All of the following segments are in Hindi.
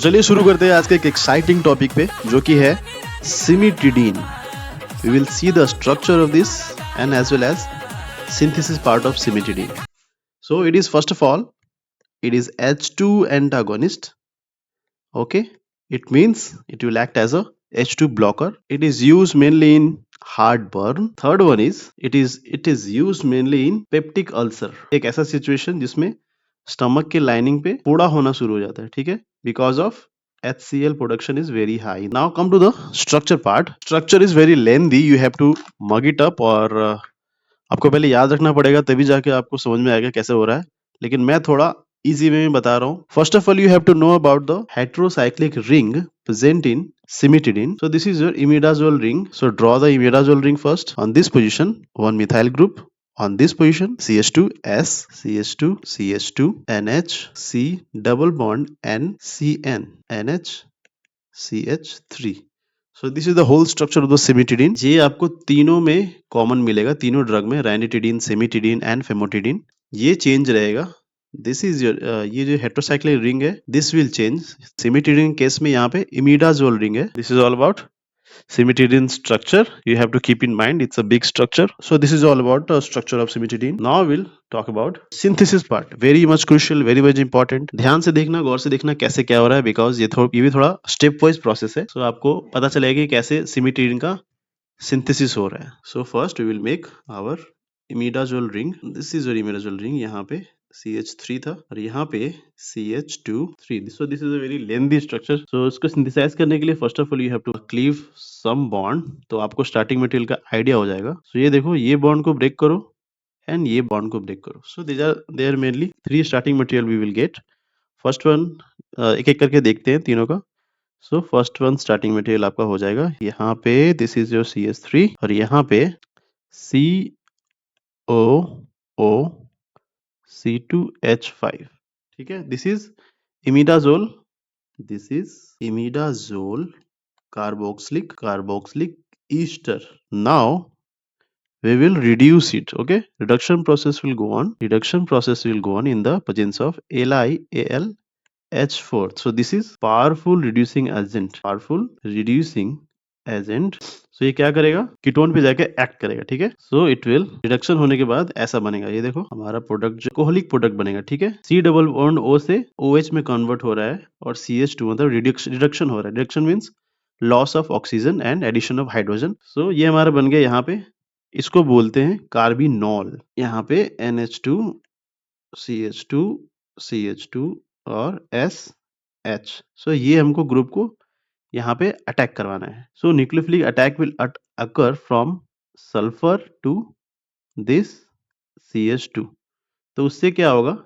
चलिए शुरू करते हैं आज के एक एक्साइटिंग टॉपिक पे जो कि है cimetidine. We will see the structure of this and as well as synthesis part of cimetidine. So it is first of all, it is H2 antagonist. Okay, it means it will act as a H2 blocker. It is used mainly in heartburn. Third one is it is used mainly in peptic ulcer. एक ऐसा सिचुएशन जिसमें स्टमक के लाइनिंग पे फोड़ा होना शुरू हो जाता है, ठीक है, because of HCl production is very high. Now come to the structure part. Structure is very lengthy. You have to mug it up और आपको पहले याद रखना पड़ेगा तभी जाके आपको समझ में आएगा कैसे हो रहा है, लेकिन मैं थोड़ा इजी वे में बता रहा हूँ. First of all you have to know about the heterocyclic ring present in cimetidine. So this is your imidazole ring. So draw the imidazole ring first. On this position, one methyl group. On this position, CH2S, CH2, CH2, NH, C double bond N, CN, NH, CH3. So this is the whole structure of the cimetidine. ये आपको तीनों में कॉमन मिलेगा, तीनों ड्रग में, ranitidine, cimetidine and famotidine. ये चेंज रहेगा. दिस इज योर ये जो हेटेरोसाइक्लिक रिंग है दिस विल चेंज. सिमिटिडीन केस में यहाँ पे इमिडाजोल रिंग है. This is all about cimetidine structure. You have to keep in mind it's a big structure. So this is all about the structure of cimetidine. Now we'll talk about synthesis part. Very much crucial, very much important. ध्यान से देखना, गौर से देखना कैसे क्या हो रहा है, बिकॉज ये भी थोड़ा स्टेप वाइज प्रोसेस है. So आपको पता चलेगा कि कैसे cimetidine का सिंथेसिस हो रहा है. So first we will make our imidazole ring. This is your imidazole ring. यहाँ पे CH3 था और यहाँ पे CH2 3. So this is a very lengthy structure. So इसको सिंथेसाइज करने के लिए first of all you have to cleave some bond. तो आपको स्टार्टिंग मटेरियल का आइडिया हो जाएगा. So ये देखो, ये बॉन्ड को ब्रेक करो एंड ये बॉन्ड को ब्रेक करो. So they are mainly 3 starting material we will get. First one एक एक करके देखते हैं तीनों का. So first one starting material आपका हो जाएगा यहाँ पे. दिस इज योर CH3 और यहाँ पे COO C2H5. ठीक है. This is imidazole. This is imidazole carboxylic ester. Now we will reduce it. Okay, reduction process will go on. In the presence of LiAlH4. So this is powerful reducing agent. So ये क्या करेगा, कीटोन पे जाके एक्ट करेगा. ठीक है. सो इट विल रिडक्शन होने के बाद ऐसा बनेगा. ये देखो हमारा प्रोडक्ट जो कोहलिक प्रोडक्ट बनेगा. ठीक है. C डबल बॉन्ड O से OH में कन्वर्ट हो रहा है और CH2 मतलब रिडक्शन हो रहा है. Reduction means loss of oxygen and addition of hydrogen. So ये हमारा बन गया. यहाँ पे इसको बोलते हैं कार्बिनॉल. यहाँ पे NH2 CH2 CH2 और SH. सो ये हमको ग्रुप को यहाँ पे अटैक करवाना है. So nucleophilic attack will occur from sulphur to this CH2. तो उससे क्या होगा,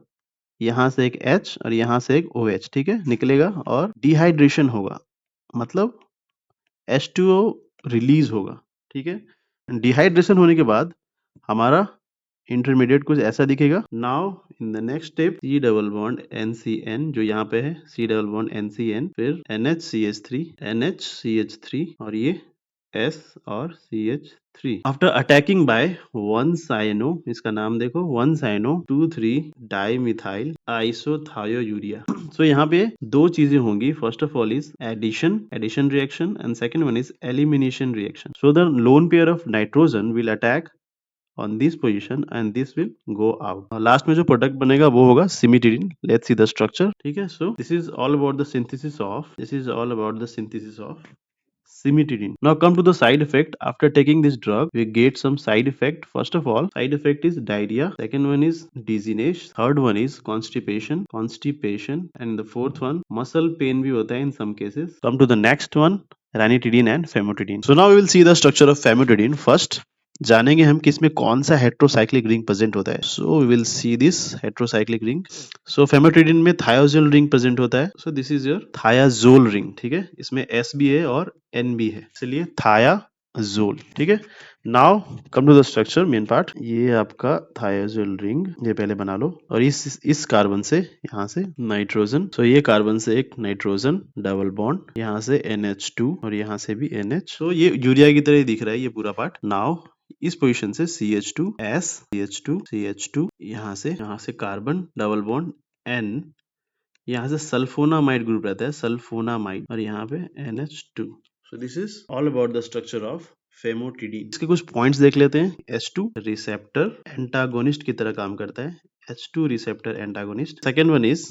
यहाँ से एक H और यहाँ से एक OH. ठीक है, निकलेगा और डिहाइड्रेशन होगा, मतलब H2O रिलीज होगा. ठीक है. डिहाइड्रेशन होने के बाद हमारा इंटरमीडिएट कुछ ऐसा दिखेगा. Now in the next step C double bond NCN जो यहाँ पे है, C डबल बॉन्ड NCN, फिर NHCH3 NHCH3 और ये S और CH3. After attacking bye 1 cyano, इसका नाम देखो 1 साइनो 2,3 डाइमिथाइल आइसोथायोयूरिया. सो यहाँ पे दो चीजें होंगी. First of all is addition reaction and second one is elimination reaction. So the lone pair of nitrogen will attack on this position and this will go out. लास्ट में जो प्रोडक्ट बनेगा वो होगा cimetidine. Let's see the structure. ठीक है. So this is all about the synthesis of cimetidine. Now come to the side effect. After taking this drug we get some side effect. First of all, side effect is diarrhea. Second one is dizziness. Third one is constipation and the fourth one muscle pain भी होता है in some cases. Come to the next one, ranitidine and famotidine. So now we will see the structure of famotidine. First जानेंगे हम कि इसमें कौन सा हेटेरोसाइक्लिक रिंग प्रेजेंट होता है. So we will see this heterocyclic ring. So famotidine में थायोजोल रिंग प्रेजेंट होता है. So this is your thiazole ring. ठीक है. इसमें S भी है और N भी है, इसलिए थायाजोल. ठीक है. Now come to the structure, main part. ये आपका थायाजोल रिंग, ये पहले बना लो. और इस कार्बन से यहाँ से नाइट्रोजन. सो ये कार्बन से एक नाइट्रोजन डबल बॉन्ड, यहाँ से NH2 और यहाँ से भी NH. सो ये यूरिया की तरह दिख रहा है ये पूरा पार्ट. नाउ इस पोजीशन से CH2 यहाँ से कार्बन डबल बॉन्ड N, यहाँ से सल्फोनामाइड ग्रुप रहता है, सल्फोनामाइड, और यहाँ पे NH2। So this is all about the structure of famotidine. इसके कुछ पॉइंट्स देख लेते हैं। H2 रिसेप्टर एंटागोनिस्ट की तरह काम करता है, H2 receptor antagonist. Second one is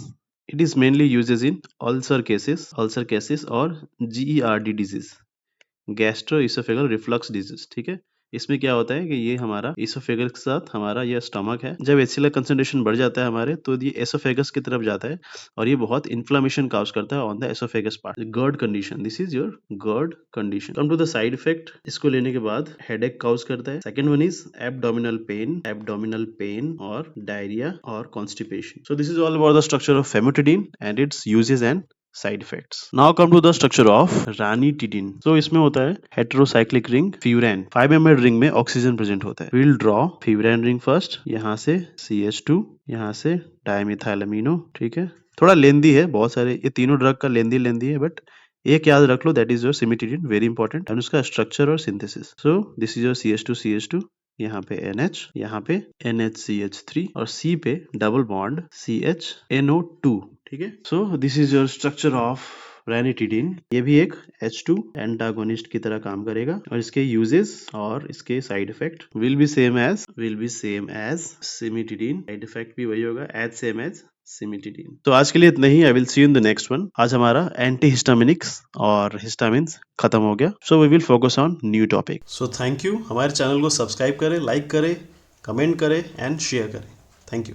it is mainly uses in ulcer cases और GERD disease, gastro oesophageal reflux disease. ठीक है, इसमें क्या होता है कि ये हमारा इसोफेगस के साथ हमारा ये स्टमक है, जब HCl कंसंट्रेशन बढ़ जाता है हमारे, तो ये एसोफेगस की तरफ जाता है और ये बहुत इन्फ्लेमेशन काज करता है on the oesophagus part. GERD condition, this is your GERD condition. Come to the side effect, इसको लेने के बाद हेडेक काज करता है। Second one is abdominal pain और डायरिया और constipation. So this is all about the structure of famotidine and its uses and side effects. Now come to the structure of ranitidine. तो इसमें होता है heterocyclic ring furan, 5 mm ring में ऑक्सीजन प्रेजेंट होता है। विल ड्रॉ फ्यूरैन रिंग फर्स्ट, यहाँ से CH2, यहाँ से डाइमिथाइल ठीक है, थोड़ा लेंदी है, बहुत सारे ये तीनों ड्रग का लेंदी है, बट एक याद रख लो, that is your cimetidine, very important, and उसका स्ट्रक्चर और synthesis. So this is your CH2, यहाँ पे NH, यहाँ पे NHCH3 और C पे डबल बॉन्ड CHNO2। ठीक है, so this is your structure of ranitidine. ये भी एक H2 एंटागोनिस्ट की तरह काम करेगा और इसके यूजेस और इसके side effect will be same as cimetidine. Side effect भी वही होगा, एज सेम एज सिमिटिडिन। तो आज के लिए इतना ही, I will see you in the next one. आज हमारा एंटी हिस्टामिनिक्स और हिस्टामिन्स खत्म हो गया, so we will focus on new topic. So thank you, हमारे चैनल को सब्सक्राइब करें, लाइक करें, कमेंट करें एंड शेयर करें। Thank you.